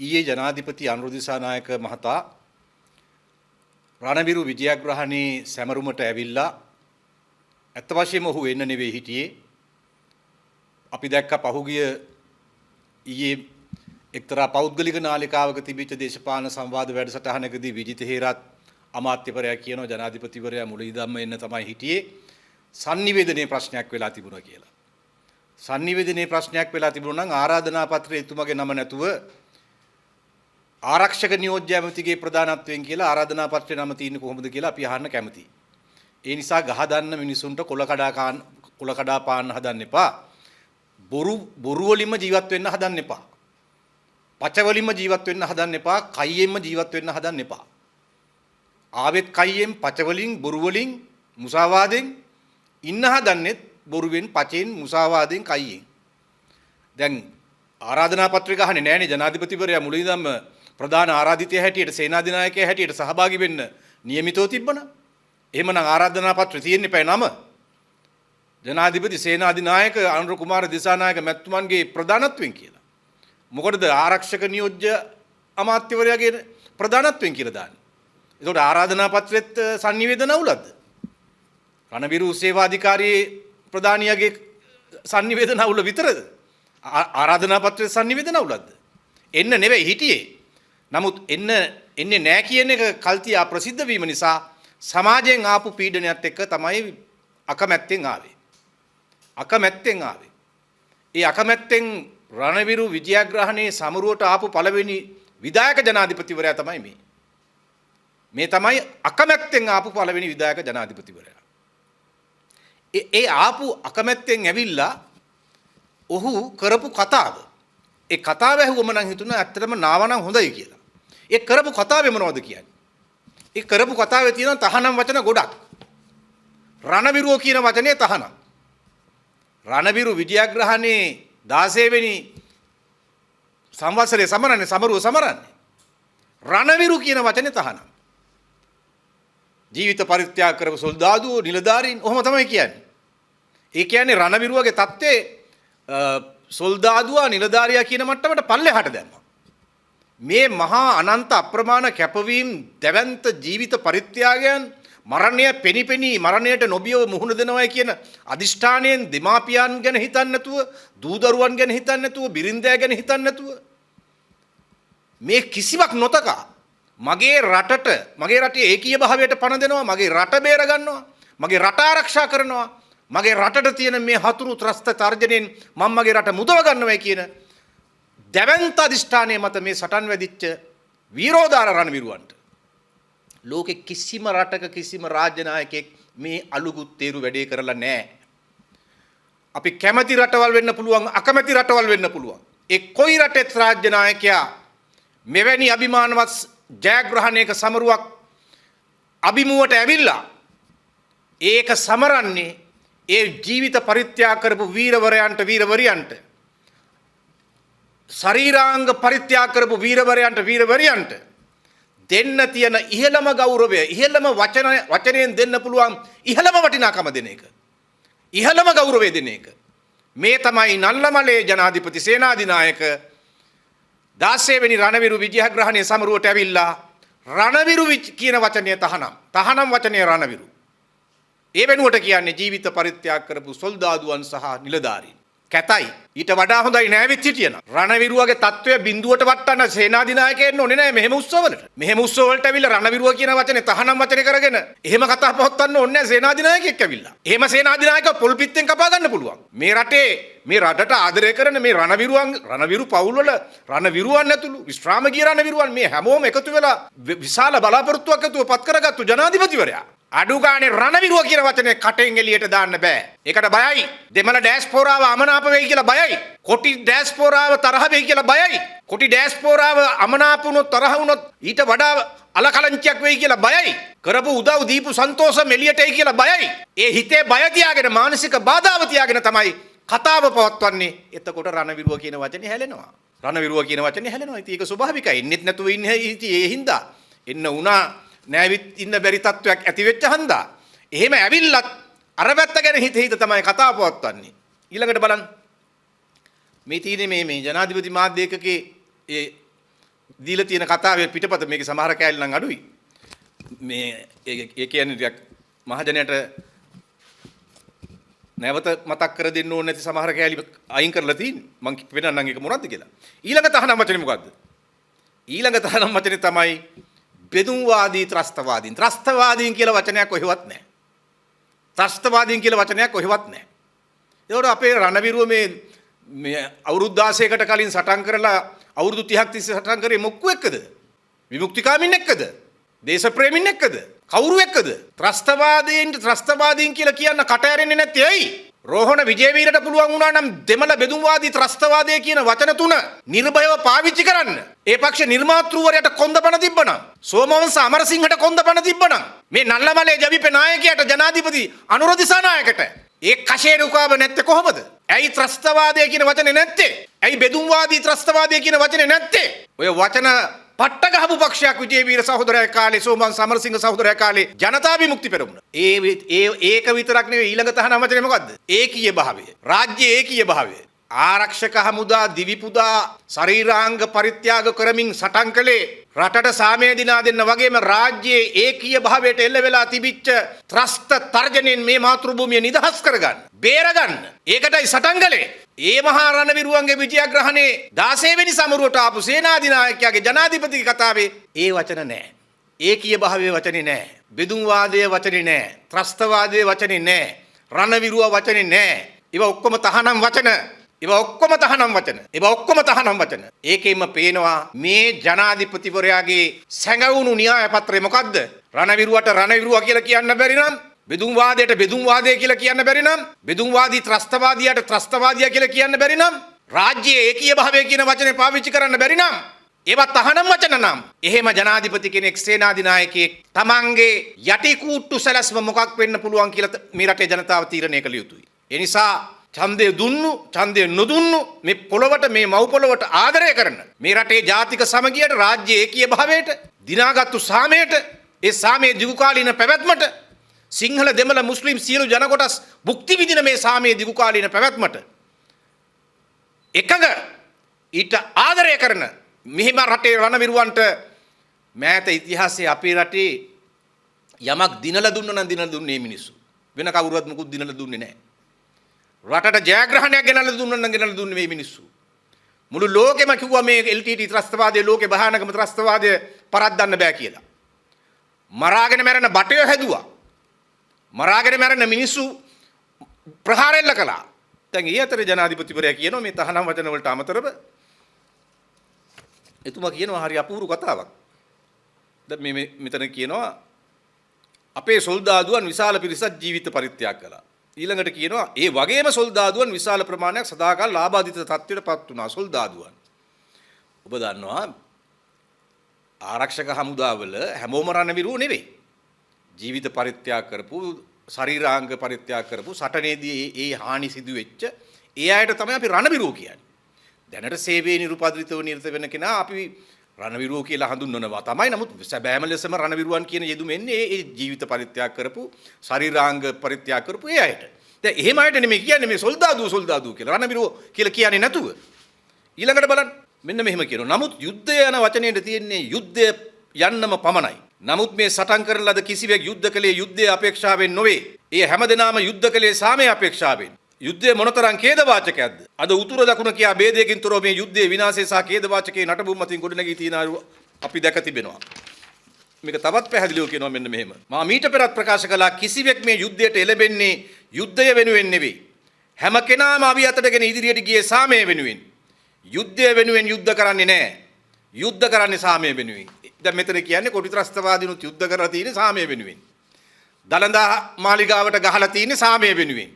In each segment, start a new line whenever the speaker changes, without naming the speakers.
ඊයේ ජනාධිපති අනුර දිසානායක මහතා රණවිරු විජයග්‍රහණේ සැමරුමට ඇවිල්ලා ඇත්ත වශයෙන්ම ඔහු එන්න නෙවෙයි හිටියේ. අපි දැක්ක පහුගිය ඊයේ එක්තරා පෞද්ගලික නාලිකාවක තිබිච්ච දේශපාලන සංවාද වැඩසටහනකදී විජිත හේරත් අමාත්‍යවරයා කියනවා ජනාධිපතිවරයා මුලින්දම්ම එන්න තමයි හිටියේ. sannivedanaye ප්‍රශ්නයක් වෙලා තිබුණා කියලා. sannivedanaye ප්‍රශ්නයක් වෙලා තිබුණා නම් ආරාධනා පත්‍රයේ එතුමගේ නම නැතුව ආරක්ෂක නියෝජ්‍ය ඇමතිගේ ප්‍රධානත්වයෙන් කියලා ආරාධනා පත්‍රයේ නම තියෙන්නේ කොහොමද කියලා අපි අහන්න කැමතියි. ඒ නිසා ගහ දන්න මිනිසුන්ට කොල කඩා පාන්න හදන්න එපා. බොරු වලින්ම ජීවත් වෙන්න හදන්න එපා. පච වලින්ම ජීවත් වෙන්න හදන්න එපා. කයියෙන්ම ජීවත් වෙන්න හදන්න එපා. ආවෙත් කයියෙන් පච වලින් බොරු වලින් මුසාවාදෙන් ඉන්න හදන්නෙත් බොරුවෙන් පචෙන් මුසාවාදෙන් කයියෙන්. දැන් ආරාධනා පත්‍රය ගහන්නේ නැහනේ ජනාධිපතිවරයා මුලින්දම ප්‍රධාන ආරාධිතයා හැටියට සේනාධිනායකයා හැටියට සහභාගී වෙන්න නියමිතව තිබ්බනම් එහෙමනම් ආරාධනා පත්‍රය තියෙන්න එපා නම. ජනාධිපති සේනාධිනායක අනුර කුමාර දිසානායක මැතිතුමන්ගේ ප්‍රධානත්වයෙන් කියලා. මොකටද ආරක්ෂක නියෝජ්‍ය අමාත්‍යවරයාගේ ප්‍රධානත්වයෙන් කියලා දාන්නේ? ඒකට ආරාධනා පත්‍රෙත් sannivedana අවුලක්ද? රණවිරු සේවාධිකාරී ප්‍රධානියාගේ sannivedana අවුල විතරද? ආරාධනා පත්‍රයේ sannivedana අවුලක්ද? එන්න නෙවෙයි හිටියේ. නමුත් එන්නේ නැහැ කියන එක කල්තියා ප්‍රසිද්ධ වීම නිසා සමාජයෙන් ආපු පීඩනයත් එක්ක තමයි අකමැත්තෙන් ආවේ. ඒ අකමැත්තෙන් රණවිරු විජයග්‍රහණේ සමරුවට ආපු පළවෙනි විධායක ජනාධිපතිවරයා තමයි මේ. මේ තමයි අකමැත්තෙන් ආපු පළවෙනි විධායක ජනාධිපතිවරයා. ඒ ආපු අකමැත්තෙන් ඇවිල්ලා ඔහු කරපු කතාව. ඒ කතාව ඇහුවම නම් හිතුණා ඇත්තටම නාවනම් හොඳයි කියලා. ඒ කරපු කතාවේ මොනවද කියන්නේ? ඒ කරපු කතාවේ තියෙන තහනම් වචන ගොඩක්. රණවිරුව කියන වචනේ තහනම්. රණවිරු විජයග්‍රහණේ 16 වෙනි සංවත්සරයේ සමරුව සමරන්නේ. රණවිරු කියන වචනේ තහනම්. ජීවිත පරිත්‍යාග කරපු සොල්දාදුවෝ නිලධාරීන් ඔහොම තමයි කියන්නේ. ඒ කියන්නේ රණවිරුවගේ தත්ත්වයේ සොල්දාදුවා නිලධාරියා කියන මට්ටමට පල්ලෙහාට දැම්මා. මේ මහා අනන්ත අප්‍රමාණ කැපවීම් දැවැන්ත ජීවිත පරිත්‍යාගයන් මරණය පෙනිපෙනී මරණයට නොබියව මුහුණ දෙනවයි කියන අදිෂ්ඨානයෙන් දෙමාපියන් ගැන හිතන්නේ නැතුව දූ දරුවන් ගැන හිතන්නේ නැතුව බිරින්දෑ ගැන හිතන්නේ නැතුව මේ කිසිවක් නොතකා මගේ රටට මගේ රටේ ඒකීය භාවයට පණ දෙනවා මගේ රට බේර ගන්නවා මගේ රට ආරක්ෂා කරනවා මගේ රටට තියෙන මේ හතුරු ත්‍රස්ත තර්ජනෙන් මම මගේ රට මුදව ගන්නවයි කියන දැවැන්ත අධිෂ්ඨානයේ මත මේ සටන් වැදිච්ච වීරෝදාර රණවිරුවන්ට ලෝකෙ කිසිම රටක කිසිම රාජ්‍ය නායකයෙක් මේ අලුගුත් තේරු වැඩේ කරලා නැහැ. අපි කැමැති රටවල් වෙන්න පුළුවන් අකමැති රටවල් වෙන්න පුළුවන්. ඒ කොයි රටේත් රාජ්‍ය නායකයා මෙවැනි අභිමානවත් ජයග්‍රහණයක සමරුවක් අභිමුවට ඇවිල්ලා ඒක සමරන්නේ ඒ ජීවිත පරිත්‍යාග කරපු වීරවරයන්ට වීරවරියන්ට ශරීරාංග පරිත්‍යාග කරපු වීරවරයන්ට දෙන්න තියෙන ඉහළම ගෞරවය ඉහළම වචනයෙන් දෙන්න පුළුවන් ඉහළම වටිනාකම දෙන එක. ඉහළම ගෞරවය දෙන එක. මේ තමයි නල්ලමලේ ජනාධිපති සේනාධිනායක 16 වෙනි රණවිරු විජයග්‍රහණයේ සමරුවට ඇවිල්ලා රණවිරු කියන වචනය තහනම් වචනය රණවිරු. ඒ වෙනුවට කියන්නේ ජීවිත පරිත්‍යාග කරපු සොල්දාදුවන් සහ නිලධාරීන්. කැතයි. ඊට වඩා හොඳයි නෑවිත් හිටියනම්. රණවිරුවගේ තත්වය බිඳුවට වට්ටන්න සේනාධිනායකයෙන්න ඕනේ නෑ මෙහෙම උත්සවවලට. මෙහෙම උත්සවවලට ඇවිල්ලා රණවිරුව කියන වචනේ තහනම් වචනේ කරගෙන එහෙම කතා පවත්වන්න ඕනේ නෑ සේනාධිනායකයෙක් ඇවිල්ලා. එහෙම සේනාධිනායකව පොල් පිටෙන් කපා ගන්න පුළුවන්. මේ රටට ආදරය කරන මේ රණවිරු පවුල්වල රණවිරුවන් ඇතුළු විශ්‍රාම ගිය රණවිරුවන් මේ හැමෝම එකතු වෙලා විශාල බලාපොරොත්තුවක් ඇතුව පත් කරගත්තු ජනාධිපතිවරයා. අඩු ගානේ රණවිරුව කියන වචනේ කටෙන් එළියට දාන්න බෑ. ඒකට බයයි. දෙමළ ඩෑස්පෝරාව අමනාප වෙයි කියලා බයයි. කොටි ඩෑස්පෝරාව තරහ වෙයි කියලා බයයි. කොටි ඩෑස්පෝරාව අමනාප වුණොත් තරහ වුණොත් ඊට වඩා අලකලංචියක් වෙයි කියලා බයයි. කරපු උදව් දීපු සන්තෝෂම එළියට එයි කියලා බයයි. ඒ හිතේ බය තියාගෙන මානසික බාධාව තියාගෙන තමයි කතාව පවත්වන්නේ. එතකොට රණවිරුව කියන වචනේ හැලෙනවා. රණවිරුව කියන වචනේ හැලෙනවා. ඉතින් ඒක ස්වභාවිකයි. එන්නෙත් නැතුව ඉන්නේ ඉතින් ඒ හින්දා එන්න උනා නෑවිත් ඉන්න බැරි තත්වයක් ඇති වෙච්ච හන්දා එහෙම ඇවිල්ලත් අර පැත්ත ගැන හිත තමයි කතාව පවත්වන්නේ. ඊළඟට බලන්න මේ තියෙන්නේ මේ ජනාධිපති මාධ්‍ය ඒකකේ ඒ දීලා තියෙන කතාවේ පිටපත මේකේ සමහර කෑලි නම් අඩුයි. මේ ඒ කියන්නේ ටිකක් මහජනයට නැවත මතක් කර දෙන්න ඕනේ නැති සමහර කෑලි අයින් කරලා තියෙන්නේ. මං වෙනන්නම් ඒක මොනවද කියලා. ඊළඟ තහනම් වචනේ මොකද්ද? ඊළඟ තහනම් වචනේ තමයි බෙදුම්වාදී ත්‍රස්තවාදීන්. ත්‍රස්තවාදීන් කියලා වචනයක් කොහෙවත් නැහැ. ත්‍රස්තවාදීන් කියලා වචනයක් කොහෙවත් නැහැ. ඒකට අපේ රණවිරුව මේ අවුරුදු 16කට කලින් සටන් කරලා අවුරුදු 30ක් තිස්සේ සටන් කරේ මොක්කු එක්කද? විමුක්තිකාමින් එක්කද? දේශප්‍රේමින් එක්කද? කවුරු එක්කද? ත්‍රස්තවාදීන් කියලා කියන්න කට ඇරෙන්නේ නැත්තේ ඇයි? රෝහණ විජේවීරට පුළුවන් වුණා නම් දෙමළ බෙදුම්වාදී ත්‍රස්තවාදය කියන වචන තුන නිර්භයව පාවිච්චි කරන්න. ඒ පක්ෂ නිර්මාතෘවරයාට කොන්දපණ තිබ්බනම්, සෝමවංශ අමරසිංහට කොන්දපණ තිබ්බනම්, මේ නල්ලමලේ ජවිපේ නායකයාට ජනාධිපති අනුර දිසානායකට ඒ කෂේ රුකාව නැත්තේ කොහොමද? ඇයි ත්‍රස්තවාදය කියන වචනේ නැත්තේ? ඇයි බෙදුම්වාදී ත්‍රස්තවාදය කියන වචනේ නැත්තේ? ඔය වචන පට්ට ගහපු පක්ෂයක් විජේවීර සහෝදරයා කාලේ, සෝමවංශ අමරසිංහ සහෝදරයා කාලේ ජනතා විමුක්ති පෙරමුණ. ඒක විතරක් නෙවෙයි ඊළඟ තහනම් වචනේ මොකද්ද? ඒකීය භාවය. රාජ්‍ය ඒකීය භාවය. ආරක්ෂක හමුදා දිවිපුදා ශරීරාංග පරිත්‍යාග කරමින් සටන් කළේ රටට සාමය දිනා දෙන්න වගේම රාජ්‍යයේ ඒකීය භාවයට එල්ල වෙලා තිබිච්ච ත්‍රස්ත තර්ජනෙන් මේ මාතෘභූමිය නිදහස් කරගන්න, බේරගන්න. ඒකටයි සටන් කළේ. ඒ මහා රණවිරුවන්ගේ විජයග්‍රහණේ 16 වෙනි සමරුවට ආපු සේනාධිනායකයාගේ ජනාධිපති කතාවේ ඒ වචන නැහැ. ඒකීය භාවයේ වචනේ නැහැ. බෙදුම්වාදයේ වචනේ නැහැ. ත්‍රස්තවාදයේ වචනේ නැහැ. රණවිරුව වචනේ නැහැ. ඒවා ඔක්කොම තහනම් වචන. ඒකෙන්ම පේනවා මේ ජනාධිපතිවරයාගේ සැඟවුණු න්‍යාය පත්‍රය මොකද්ද? රණවිරුවට රණවිරුවා කියලා කියන්න බැරි නම්, බෙදුම්වාදයට බෙදුම්වාදය කියලා කියන්න බැරි නම්, බෙදුම්වාදී ත්‍රස්තවාදියාට ත්‍රස්තවාදියා කියලා කියන්න බැරි නම්, රාජ්‍යයේ ඒකීය භාවය කියන වචනේ පාවිච්චි කරන්න බැරි නම්, ඒවා තහනම් වචන නම්, එහෙම ජනාධිපති කෙනෙක් සේනාධිනායකයෙක් තමන්ගේ යටි කූට්ටු සැලැස්ම මොකක් වෙන්න පුළුවන් කියලා මේ රටේ ජනතාව තීරණය කළ යුතුයි. ඒ නිසා ඡන්දය දුන්නු ඡන්දය නොදුන්නු මේ පොළවට, මේ මව් පොළවට ආදරය කරන, මේ රටේ ජාතික සමගියට, රාජ්‍ය ඒකීය භාවයට, දිනාගත්තු සාමයට, ඒ සාමයේ දිගුකාලීන පැවැත්මට, සිංහල දෙමළ මුස්ලිම් සියලු ජන කොටස් භුක්ති විඳින මේ සාමයේ දිගුකාලීන පැවැත්මට එකඟ, ඊට ආදරය කරන මෙහිම රටේ රණවිරුවන්ට මෑත ඉතිහාසයේ අපේ රටේ යමක් දිනලා දුන්න නම් දිනලා දුන්නේ මිනිස්සු. වෙන කවුරුවත් මුකුත් දිනලා දුන්නේ නැහැ. රටට ජයග්‍රහණයක් ගෙනල්ලා දුන්නා නම් ගෙනල්ලා දුන්නේ මේ මිනිස්සු. මුළු ලෝකෙම කිව්වා මේ LTT ත්‍රස්තවාදයේ ලෝකේ භයානකම ත්‍රස්තවාදය පරද්දන්න බෑ කියලා. මරාගෙන මැරෙන බටයෝ හැදුවා. මරාගෙන මැරෙන මිනිස්සු ප්‍රහාරෙල්ල කළා. දැන් ඊ අතර ජනාධිපතිවරයා කියනවා මේ තහනම් වචන වලට අමතරව එතුමා කියනවා හරි අපූර්ව කතාවක්. දැන් මේ මෙතන කියනවා අපේ සොල්දාදුවන් විශාල පිරිසක් ජීවිත පරිත්‍යාග කළා. ඊළඟට කියනවා ඒ වගේම සොල්දාදුවන් විශාල ප්‍රමාණයක් සදාකාල ලාභාදිත තත්ත්වයට පත් වුණා. සොල්දාදුවන් ඔබ දන්නවා ආරක්ෂක හමුදාවල හැමෝම රණවිරුව නෙවෙයි. ජීවිත පරිත්‍යාග කරපු, ශරීරාංග පරිත්‍යාග කරපු, සටනේදී ඒ හානි සිදු වෙච්ච ඒ අයට තමයි අපි රණවිරුව කියන්නේ. දැනට සේවයේ නිරුපද්‍රිතව නිරත වෙන කෙනා අපි රණවිරුව කියලා හඳුන්වනවා තමයි. නමුත් සැබෑම ලෙසම රණවිරුවන් කියන යෙදුම එන්නේ ඒ ජීවිත පරිත්‍යාග කරපු, ශරීරාංග පරිත්‍යාග කරපු ඒ අයට. දැන් එහෙම අයට නෙමෙයි කියන්නේ මේ සොල්දාදුව කියලා. රණවිරුව කියලා කියන්නේ නැතුව. ඊළඟට බලන්න මෙන්න මෙහෙම කියනවා. නමුත් යුද්ධය යන වචනේට තියෙන්නේ යුද්ධය යන්නම පමණයි. නමුත් මේ සටන් කරන ලද කිසිවෙක් යුද්ධ කලේ යුද්ධයේ අපේක්ෂාවෙන් නොවේ. ඒ හැමදෙනාම යුද්ධ කලේ සාමයේ අපේක්ෂාවෙන්. යුද්ධය මොනතරම් ඛේදවාචකයක්ද? අද උතුර දකුණ කියා ભેදයකින් තොරව මේ යුද්ධයේ විනාශය සහ ඛේදවාචකයේ නටබුන් මතින් ගොඩනැගී තියෙන අපි දැක තිබෙනවා. මේක තවත් පැහැදිලිව කියනවා මෙන්න මෙහෙම. මා මීට පෙරත් ප්‍රකාශ කළා කිසිවෙක් මේ යුද්ධයට එළඹෙන්නේ යුද්ධය වෙනුවෙන් නෙවෙයි. හැම කෙනාම අපි අතටගෙන ඉදිරියට ගියේ සාමය වෙනුවෙන්. යුද්ධය වෙනුවෙන් යුද්ධ කරන්නේ නැහැ. යුද්ධ කරන්නේ සාමය වෙනුවෙන්. දැන් මෙතන කියන්නේ කොටි ත්‍රස්තවාදීනුත් යුද්ධ කරලා තියෙන්නේ සාමය වෙනුවෙන්. දලදා මාලිගාවට ගහලා තියෙන්නේ සාමය වෙනුවෙන්.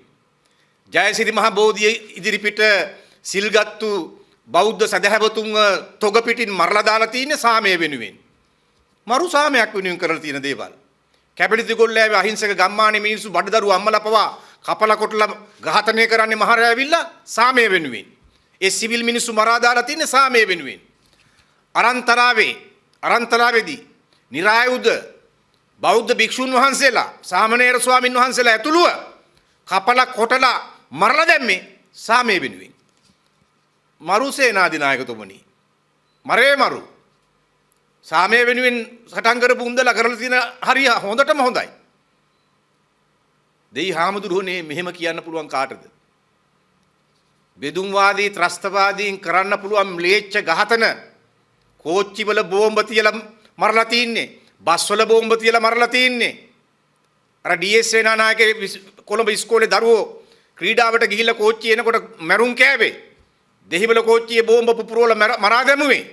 ජයසිරි මහ බෝධිය ඉදිරිපිට සිල්ගත්තු බෞද්ධ සදහැවතුන්ව තොග පිටින් මරලා දාලා තියෙන්නේ සාමය වෙනුවෙන්. මරු සාමයක් වෙනුවෙන් කරලා තියෙන දේවල්. කැපිලිති ගොල්ලෑවේ අහිංසක ගම්මානේ මිනිස්සු බඩදරු අම්මලා පවා කපලා කොටලා ඝාතනය කරන්නේ මහරය ඇවිල්ලා සාමය වෙනුවෙන්. ඒ සිවිල් මිනිස්සු මරා දාලා තියෙන්නේ සාමය වෙනුවෙන්. අරන්තරාවේදී නිරායුධ බෞද්ධ භික්ෂුන් වහන්සේලා, සාමණේර ස්වාමින් වහන්සේලා ඇතුළුව කපලා කොටලා මරලා දැම්මේ සාමය වෙනුවෙන්. මරු සේනාධිනායකතුමනි, මරේ මරු සාමය වෙනුවෙන් සටන් කරපු උන්දලා කරලා තියෙන හරිය හොඳටම හොඳයි. දෙයි හාමුදුරුවනේ මෙහෙම කියන්න පුළුවන් කාටද? බෙදුම්වාදී ත්‍රස්තවාදීන් කරන්න පුළුවන් ම්ලේච්ඡ ඝාතන කෝච්චිවල බෝම්බ තියලා මරලා තින්නේ. බස්වල බෝම්බ තියලා මරලා තින්නේ. අර ඩී.එස්. සේනානායකගේ කොළඹ ඉස්කෝලේ දරුවෝ ක්‍රීඩාවට ගිහිල්ලා කෝච්චිය එනකොට මැරුම් කෑවේ. දෙහිවල කෝච්චියේ බෝම්බ පුපුරවලා මරා දැමුවේ.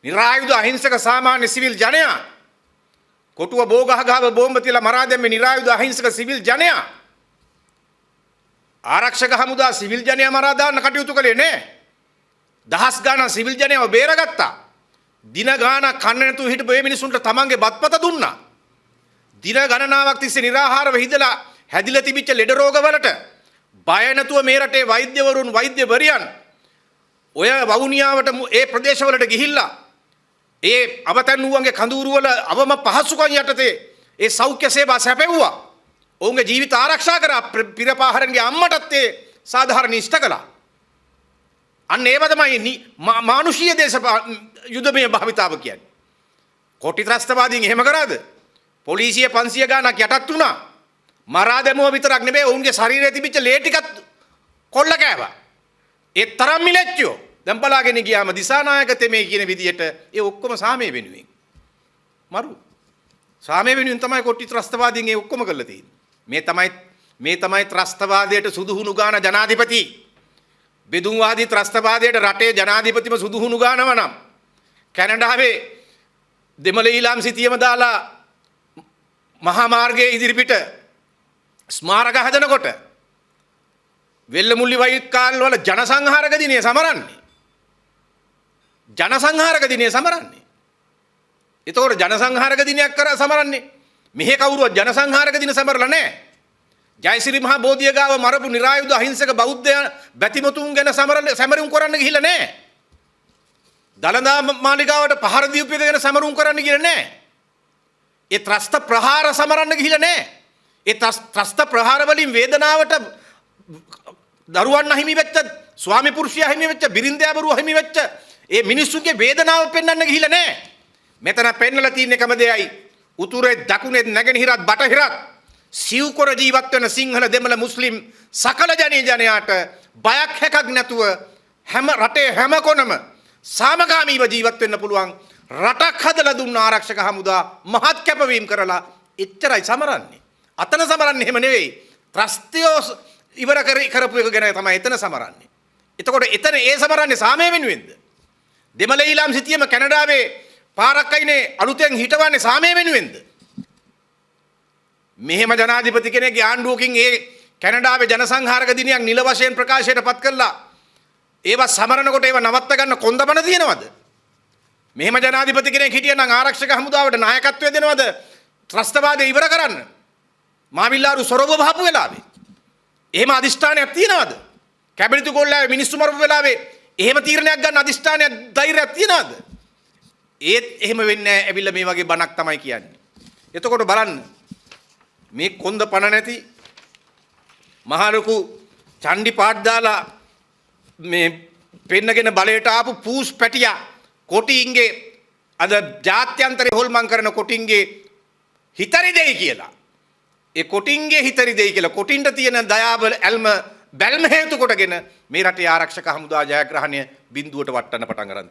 නිරායුධ අහිංසක සාමාන්‍ය සිවිල් ජනයා. කොටුව බෝගහගාව බෝම්බ තියලා මරා දැම්මේ නිරායුධ අහිංසක සිවිල් ජනයා. ආරක්ෂක හමුදා සිවිල් ජනයා මරා දාන්න කටයුතු කළේ නෑ. දහස් ගාණක් සිවිල් ජනයාව බේරගත්තා. දින ගාණක් කන්න නැතුව හිටපු මේ මිනිසුන්ට තමන්ගේ බත්පත දුන්නා. දින ගණනාවක් තිස්සේ निराහාරව හිඳලා හැදිලා තිබිච්ච ලෙඩ රෝගවලට බය නැතුව මේ රටේ වෛද්‍යවරුන් වෛද්‍යවරියන් ඔය වවුනියාවට ඒ ප්‍රදේශවලට ගිහිල්ලා ඒ අවතන් වූවන්ගේ කඳවුරු වල අවම පහසුකම් යටතේ ඒ සෞඛ්‍ය සේවා සැපෙව්වා. ඔවුන්ගේ ජීවිත ආරක්ෂා කරා. පිරපාහරන්ගේ අම්මටත් ඒ සාධාරණ ඉෂ්ට කළා. අන්න ඒව තමයි මානුෂීය යුදමය භාවිතාව කියන්නේ. කොටි ත්‍රස්තවාදීන් එහෙම කරාද? පොලිසිය 500 ගාණක් යටත් වුණා. මරා දැමුව විතරක් නෙමෙයි ඔවුන්ගේ ශරීරයේ තිබිච්ච ලේ ටිකත් කොල්ල කෑවා. ඒ තරම් මිලෙච්චෝ දැන් බලාගෙන ගියාම දිසානායක තෙමේ කියන විදියට ඒ ඔක්කොම සාමය වෙනුවෙන් මරු සාමය වෙනුවෙන් තමයි කොටි ත්‍රස්තවාදීන් ඒ ඔක්කොම කරලා තියෙන්නේ. මේ තමයි ත්‍රස්තවාදයට සුදුහුණු ගාන ජනාධිපති. බෙදුම්වාදී ත්‍රස්තවාදයට රටේ ජනාධිපතිම සුදුහුණු ගානව නම් කැනඩාවේ දෙමළ ඊළාම් සිතියම දාලා මහා මාර්ගයේ ඉදිරිපිට ස්මාරක හදනකොට වෙල්ලමුල්ලි වෛකාල් වල ජනසංහාරක දිනේ සමරන්නේ. ජනසංහාරක දිනේ සමරන්නේ. ඒතකොට ජනසංහාරක දිනයක් කර සමරන්නේ. මෙහෙ කවුරුවත් ජනසංහාරක දින සමරලා නැහැ. ජයසිරි මහ බෝධිය ගාව මරපු නිරායුධ අහිංසක බෞද්ධයන් බැතිමතුන් ගැන සැමරුම් කරන්න ගිහිල්ලා නැහැ. දළදා මාලිගාවට පහර දීපු එක ගැන සැමරුම් කරන්න ගිහිල්ලා නැහැ. ඒ ත්‍රස්ත ප්‍රහාර සමරන්න ගිහිල්ලා නැහැ. ඒ ත්‍රස්ත ප්‍රහාර වලින් වේදනාවට දරුවන් අහිමි වෙච්ච, ස්වාමි පුරුෂයා අහිමි වෙච්ච, බිරින්දෑවරු අහිමි වෙච්ච ඒ මිනිස්සුන්ගේ වේදනාව පෙන්වන්න ගිහිල්ලා නැහැ. මෙතන පෙන්වලා තියෙන එකම දෙයයි. උතුරේ දකුණේ නැගෙනහිරත් බටහිරත් සිව්කොර ජීවත් වෙන සිංහල දෙමළ මුස්ලිම් සකල ජනයාට බයක් හැකක් නැතුව හැම රටේ හැම කොනම සාමගාමීව ජීවත් වෙන්න පුළුවන් රටක් හදලා දුන්න ආරක්ෂක හමුදා මහත් කැපවීම කරලා එච්චරයි සමරන්නේ. අතන සමරන්නේ එහෙම නෙවෙයි. ත්‍රස්තයෝ ඉවර කරපු එක ගැන තමයි එතන සමරන්නේ. එතකොට එතන ඒ සමරන්නේ සාමය වෙනුවෙන්ද? දෙමළ ඊළාම් සිතියම කැනඩාවේ පාරක් අයිනේ අලුතෙන් හිටවන්නේ සාමය වෙනුවෙන්ද? මෙහෙම ජනාධිපති කෙනෙක්ගේ ආණ්ඩුවකින් ඒ කැනඩාවේ ජනසංහාරක දිනයක් නිල වශයෙන් ප්‍රකාශයට පත් කළා. ඒවා සමරනකොට ඒවා නවත්ත ගන්න කොන්දපණ තියෙනවද? මෙහෙම ජනාධිපති කෙනෙක් හිටියනම් ආරක්ෂක හමුදාවට නායකත්වය දෙනවද ත්‍රස්තවාදය ඉවර කරන්න? මාවිල්ලාරු සොරව වහපු වෙලාවේ එහෙම අදිෂ්ඨානයක් තියනවද? කැබිනට් ගෝල්ලාවේ මිනිස්සු මරපු වෙලාවේ එහෙම තීරණයක් ගන්න අදිෂ්ඨානයක් ධෛර්යයක් තියනවද? ඒත් එහෙම වෙන්නේ නැහැ. ඇවිල්ලා මේ වගේ බණක් තමයි කියන්නේ. එතකොට බලන්න මේ කොන්ද පණ නැති මහලොකු චණ්ඩි පාට් දාලා මේ පෙන්නගෙන බලයට ආපු පූස් පැටියා කොටින්ගේ අද ජාත්‍යන්තරේ හොල්මන් කරන කොටින්ගේ හිතරි දෙයි කියලා. ඒ කොටින්ගේ හිතරි දෙයි කියලා කොටින්ට තියෙන දයාව ඇල්ම බැල්ම හේතු කොටගෙන මේ රටේ ආරක්ෂක හමුදා ජයග්‍රහණය බිඳුවට වටන්න පටන් ගන්න.